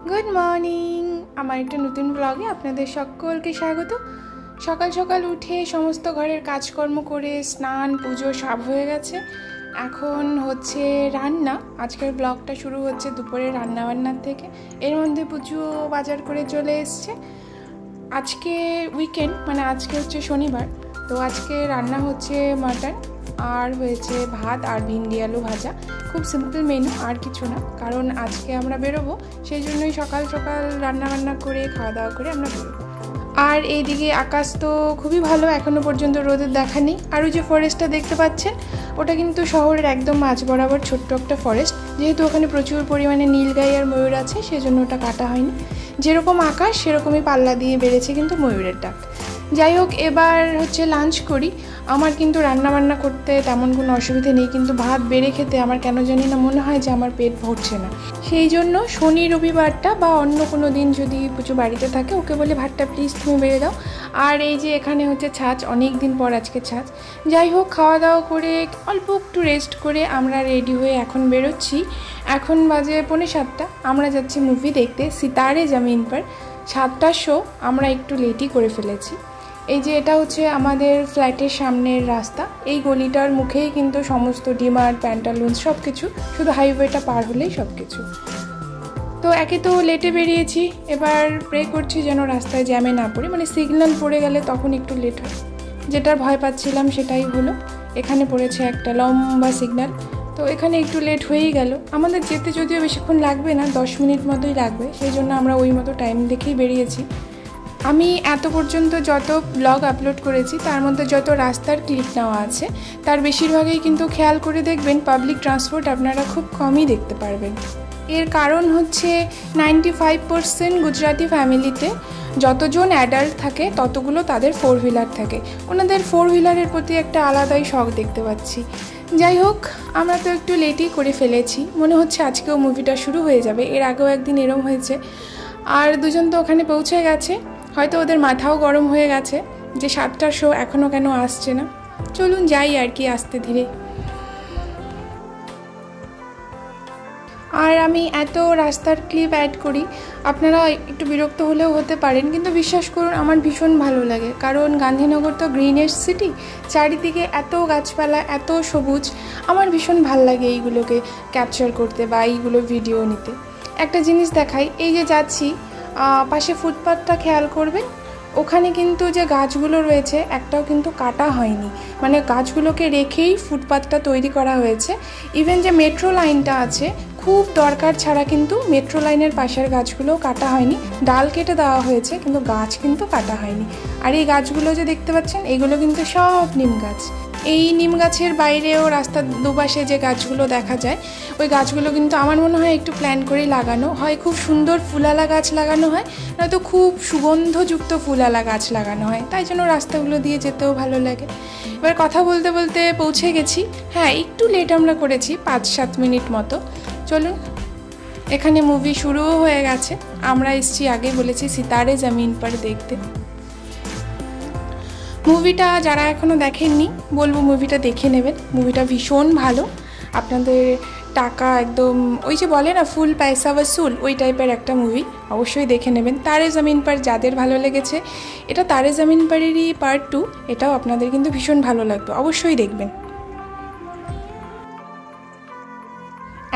Good morning. আমার একটা নতুন ব্লগে আপনাদের সকলকে স্বাগত। সকাল সকাল উঠে সমস্ত ঘরের কাজকর্ম করে স্নান পুজো সব হয়ে গেছে। এখন হচ্ছে রান্না। আজকের ব্লগটা শুরু হচ্ছে দুপুরে রান্নাবান্নার থেকে। এর মধ্যে পুজো বাজার করে চলে এসছে। আজকে উইকেন্ড, মানে আজকে হচ্ছে শনিবার, তো আজকে রান্না হচ্ছে মাটন আর হয়েছে ভাত আর ভিন্ডি আলু ভাজা। খুব সিম্পল মেনু, আর কিছু না, কারণ আজকে আমরা বেরোবো, সেই জন্যই সকাল সকাল রান্নাবান্না করে খাওয়া দাওয়া করে আমরা বেরোবো। আর এইদিকে আকাশ তো খুবই ভালো, এখনও পর্যন্ত রোদের দেখা নেই। আর ওই যে ফরেস্টটা দেখতে পাচ্ছেন, ওটা কিন্তু শহরের একদম মাঝ বরাবর ছোট্ট একটা ফরেস্ট। যেহেতু ওখানে প্রচুর পরিমাণে নীলগাই আর ময়ূর আছে, সেজন্য ওটা কাটা হয়নি। যেরকম আকাশ সেরকমই পাল্লা দিয়ে বেড়েছে কিন্তু ময়ূরের ডাক। যাই হোক, এবার হচ্ছে লাঞ্চ করি। আমার কিন্তু রান্নাবান্না করতে তেমন কোনো অসুবিধে নেই, কিন্তু ভাত বেড়ে খেতে আমার কেন জানি না মনে হয় যে আমার পেট ভরছে না। সেই জন্য শনি রবিবারটা বা অন্য কোনো দিন যদি পুজো বাড়িতে থাকে, ওকে বলে ভাতটা প্লিজ তুমি বেড়ে দাও। আর এই যে এখানে হচ্ছে ছাঁচ, অনেক দিন পর আজকে ছাঁচ। যাই হোক, খাওয়া দাওয়া করে অল্প একটু রেস্ট করে আমরা রেডি হয়ে এখন বেরোচ্ছি। এখন বাজে 6:45। আমরা যাচ্ছি মুভি দেখতে, সিতারে জামিন পর। 7টার শো, আমরা একটু লেটই করে ফেলেছি। এই যে এটা হচ্ছে আমাদের ফ্ল্যাটের সামনের রাস্তা। এই গলিটার মুখেই কিন্তু সমস্ত ডিমার্ট, প্যান্টালুন্স সব কিছু, শুধু হাইওয়েটা পার হলেই সব কিছু। তো একে তো লেটে বেরিয়েছি, এবার প্রে করছি যেন রাস্তায় জ্যামে না পড়ে, মানে সিগন্যাল পড়ে গেলে তখন একটু লেট হয়। যেটার ভয় পাচ্ছিলাম সেটাই হলো। এখানে পড়েছে একটা লম্বা সিগন্যাল, তো এখানে একটু লেট হয়েই গেল। আমাদের যেতে যদিও বেশিক্ষণ লাগবে না, 10 মিনিট মতোই লাগবে, সেই জন্য আমরা ওই মতো টাইম দেখেই বেরিয়েছি। আমি এত পর্যন্ত যত ব্লগ আপলোড করেছি তার মধ্যে যত রাস্তার ক্লিপ নেওয়া আছে, তার বেশিরভাগই কিন্তু খেয়াল করে দেখবেন পাবলিক ট্রান্সপোর্ট আপনারা খুব কমই দেখতে পারবেন। এর কারণ হচ্ছে 95% গুজরাটি ফ্যামিলিতে যতজন অ্যাডাল্ট থাকে ততগুলো তাদের 4 হুইলার থাকে। ওনাদের 4 হুইলারের প্রতি একটা আলাদাই শখ দেখতে পাচ্ছি। যাই হোক, আমরা তো একটু লেটই করে ফেলেছি। মনে হচ্ছে আজকেও মুভিটা শুরু হয়ে যাবে। এর আগেও একদিন এরম হয়েছে। আর দুজন তো ওখানে পৌঁছে গেছে, হয়তো ওদের মাথাও গরম হয়ে গেছে যে 7টার শো এখনও কেন আসছে না। চলুন যাই আর কি, আস্তে ধীরে। আর আমি এত রাস্তার ক্লিপ অ্যাড করি, আপনারা একটু বিরক্ত হলেও হতে পারেন, কিন্তু বিশ্বাস করুন আমার ভীষণ ভালো লাগে। কারণ গান্ধীনগর তো গ্রিনেস্ট সিটি, চারিদিকে এত গাছপালা, এত সবুজ। আমার ভীষণ ভালো লাগে এইগুলোকে ক্যাপচার করতে বা এইগুলো ভিডিও নিতে। একটা জিনিস দেখাই, এই যে যাচ্ছি পাশে ফুটপাথটা খেয়াল করবেন, ওখানে কিন্তু যে গাছগুলো রয়েছে একটাও কিন্তু কাটা হয়নি, মানে গাছগুলোকে রেখেই ফুটপাথটা তৈরি করা হয়েছে। ইভেন যে মেট্রো লাইনটা আছে, খুব দরকার ছাড়া কিন্তু মেট্রো লাইনের পাশের গাছগুলোও কাটা হয়নি। ডাল কেটে দেওয়া হয়েছে, কিন্তু গাছ কিন্তু কাটা হয়নি। আর এই গাছগুলো যে দেখতে পাচ্ছেন, এগুলো কিন্তু সব নিম গাছ। এই নিম গাছের বাইরেও রাস্তার দুপাশে যে গাছগুলো দেখা যায়, ওই গাছগুলো কিন্তু আমার মনে হয় একটু প্ল্যান করেই লাগানো হয়। খুব সুন্দর ফুলালা গাছ লাগানো হয়, নয়তো খুব সুগন্ধযুক্ত ফুলালা গাছ লাগানো হয়, তাই জন্য রাস্তাগুলো দিয়ে যেতেও ভালো লাগে। এবার কথা বলতে বলতে পৌঁছে গেছি। হ্যাঁ, একটু লেট আমরা করেছি, 5-7 মিনিট মতো। চলুন, এখানে মুভি শুরুও হয়ে গেছে। আমরা এসছি, আগে বলেছি, সিতারে জামিন পর দেখতে। মুভিটা যারা এখনও দেখেননি, বলবো মুভিটা দেখে নেবেন। মুভিটা ভীষণ ভালো। আপনাদের টাকা একদম ওই যে বলে না ফুল পয়সা ওসুল, ওই টাইপের একটা মুভি, অবশ্যই দেখে নেবেন। তারে জামিন পর যাদের ভালো লেগেছে, এটা তারে জামিন পরেরই পার্ট 2, এটাও আপনাদের কিন্তু ভীষণ ভালো লাগবে, অবশ্যই দেখবেন।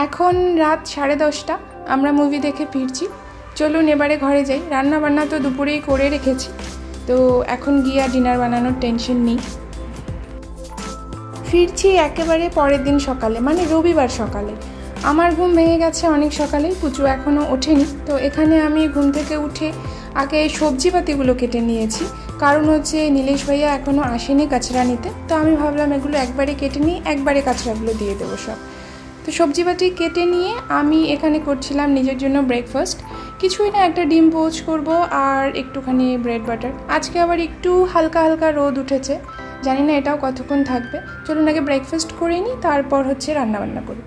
এখন রাত 10:30, আমরা মুভি দেখে ফিরছি। চলুন এবারে ঘরে যাই। রান্না বান্না তো দুপুরেই করে রেখেছি, তো এখন গিয়ে ডিনার বানানোর টেনশন নেই। ফিরছি একেবারে পরের দিন সকালে, মানে রবিবার সকালে। আমার ঘুম ভেঙে গেছে অনেক সকালেই, পুচু এখনও ওঠেনি। তো এখানে আমি ঘুম থেকে উঠে আগে সবজিপাতিগুলো কেটে নিয়েছি, কারণ হচ্ছে নীলেশ ভাইয়া এখনও আসেনি কাচরা নিতে। তো আমি ভাবলাম এগুলো একবারে কেটে নিই, একবারে কাচরাগুলো দিয়ে দেবো সব। তো সবজিপাতি কেটে নিয়ে আমি এখানে করছিলাম নিজের জন্য ব্রেকফাস্ট। কিছুই না, একটা ডিম পোচ করব আর একটুখানি ব্রেড বাটার। আজকে আবার একটু হালকা হালকা রোদ উঠেছে, জানি না এটাও কতক্ষণ থাকবে। চলুন আগে ব্রেকফাস্ট করে নিই, তারপর হচ্ছে রান্নাবান্না করব।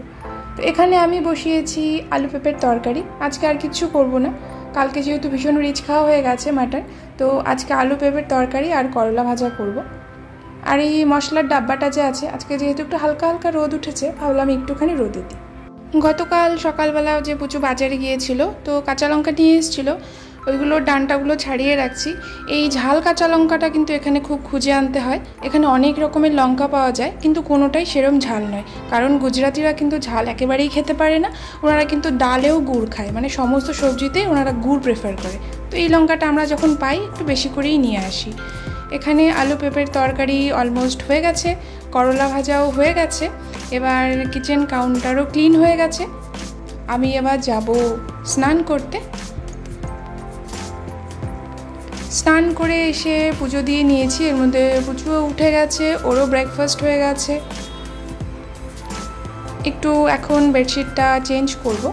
তো এখানে আমি বসিয়েছি আলু পেঁপের তরকারি। আজকে আর কিছু করব না, কালকে যেহেতু ভীষণ রিচ খাওয়া হয়ে গেছে মাটন, তো আজকে আলু পেঁপের তরকারি আর করলা ভাজা করব। আর এই মশলার ডাব্বাটা যে আছে, আজকে যেহেতু একটু হালকা হালকা রোদ উঠেছে, ভাবলাম একটুখানি রোদে দিই। গতকাল সকালবেলা যে পুচু বাজারে গিয়েছিল, তো কাঁচা লঙ্কা নিয়ে এসেছিলো, ওইগুলোর ডাঁটাগুলো ছাড়িয়ে রাখছি। এই ঝাল কাঁচা লঙ্কাটা কিন্তু এখানে খুব খুঁজে আনতে হয়। এখানে অনেক রকমের লঙ্কা পাওয়া যায়, কিন্তু কোনোটাই সেরম ঝাল নয়, কারণ গুজরাটিরা কিন্তু ঝাল একেবারেই খেতে পারে না। ওনারা কিন্তু ডালেও গুড় খায়, মানে সমস্ত সবজিতেই ওনারা গুড় প্রেফার করে। তো এই লঙ্কাটা আমরা যখন পাই একটু বেশি করেই নিয়ে আসি। এখানে আলু পেঁপের তরকারি অলমোস্ট হয়ে গেছে, করলা ভাজাও হয়ে গেছে, এবার কিচেন কাউন্টারও ক্লিন হয়ে গেছে। আমি এবার যাব স্নান করতে। স্নান করে এসে পুজো দিয়ে নিয়েছি, এর মধ্যে পুজোও উঠে গেছে, ওরও ব্রেকফাস্ট হয়ে গেছে। একটু এখন বেডশিটটা চেঞ্জ করব।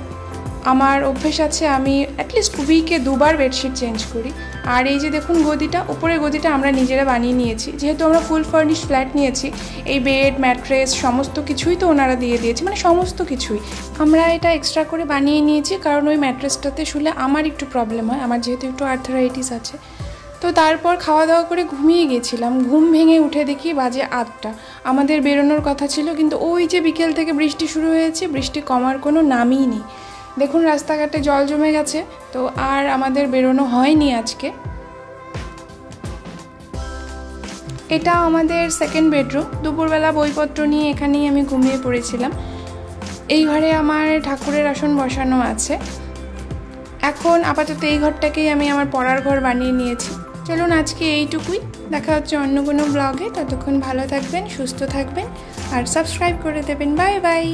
আমার অভ্যেস আছে, আমি অ্যাটলিস্ট উইকে 2 বার বেডশিট চেঞ্জ করি। আর এই যে দেখুন গদিটা, উপরের গদিটা আমরা নিজেরা বানিয়ে নিয়েছি, যেহেতু আমরা ফুল ফার্নিশ ফ্ল্যাট নিয়েছি। এই বেড, ম্যাট্রেস সমস্ত কিছুই তো ওনারা দিয়ে দিয়েছে, মানে সমস্ত কিছুই আমরা এটা এক্সট্রা করে বানিয়ে নিয়েছি, কারণ ওই ম্যাট্রেসটাতে শুলে আমার একটু প্রবলেম হয়, আমার যেহেতু একটু আর্থারাইটিস আছে। তো তারপর খাওয়া দাওয়া করে ঘুমিয়ে গেছিলাম। ঘুম ভেঙে উঠে দেখি বাজে 8টা। আমাদের বেরোনোর কথা ছিল, কিন্তু ওই যে বিকেল থেকে বৃষ্টি শুরু হয়েছে, বৃষ্টি কমার কোনো নামই নেই। দেখুন রাস্তাঘাটে জল জমে গেছে, তো আর আমাদের বেরোনো হয়নি আজকে। এটা আমাদের সেকেন্ড বেডরুম। দুপুরবেলা বইপত্র নিয়ে এখানেই আমি ঘুমিয়ে পড়েছিলাম। এই ঘরে আমার ঠাকুরের আসন বসানো আছে। এখন আপাতত এই ঘরটাকেই আমি আমার পড়ার ঘর বানিয়ে নিয়েছি। চলুন আজকে এইটুকুই, দেখা হচ্ছে অন্য কোনো ব্লগে। ততক্ষণ ভালো থাকবেন, সুস্থ থাকবেন, আর সাবস্ক্রাইব করে দেবেন। Bye bye.